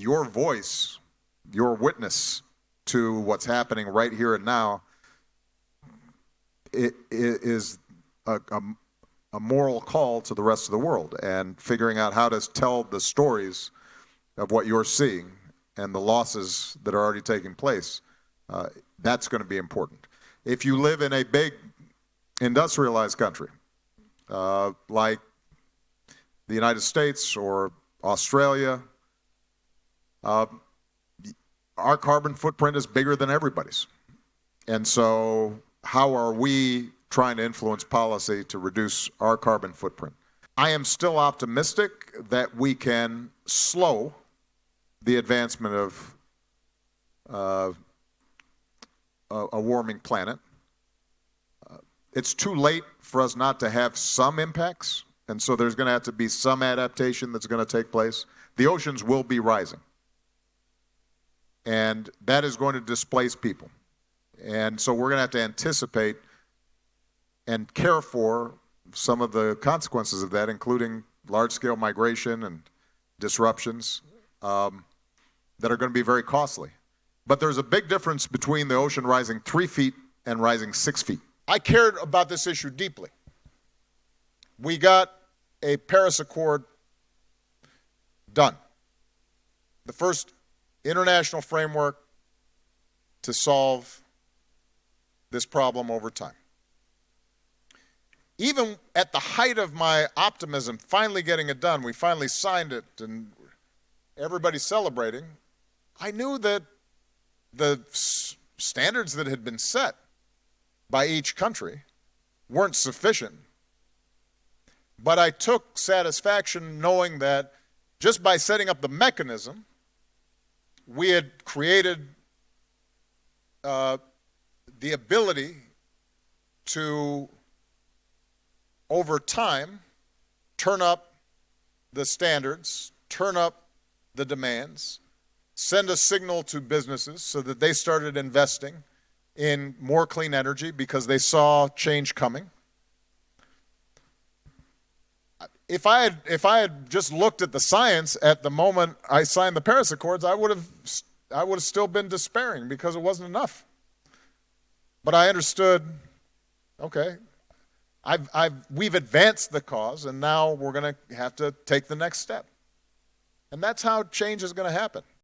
your voice, your witness to what's happening right here and now, it is a moral call to the rest of the world, and figuring out how to tell the stories of what you're seeing and the losses that are already taking place. That's going to be important. If you live in a big industrialized country like the United States or Australia, our carbon footprint is bigger than everybody's. And so how are we trying to influence policy to reduce our carbon footprint? I am still optimistic that we can slow the advancement of a warming planet. It's too late for us not to have some impacts, and so there's going to have to be some adaptation that's going to take place. The oceans will be rising, and that is going to displace people. And so we're going to have to anticipate and care for some of the consequences of that, including large-scale migration and disruptions that are going to be very costly. But there's a big difference between the ocean rising 3 feet and rising 6 feet. I cared about this issue deeply. We got a Paris Accord done. The first international framework to solve this problem over time. Even at the height of my optimism, finally getting it done, we finally signed it and everybody's celebrating, I knew that the standards that had been set by each country weren't sufficient. But I took satisfaction knowing that just by setting up the mechanism, we had created the ability to, over time, turn up the standards, turn up the demands, send a signal to businesses so that they started investing in more clean energy because they saw change coming. If I had just looked at the science at the moment I signed the Paris Accords, I would have still been despairing because it wasn't enough. But I understood, okay, we've advanced the cause, and now we're going to have to take the next step. And that's how change is going to happen.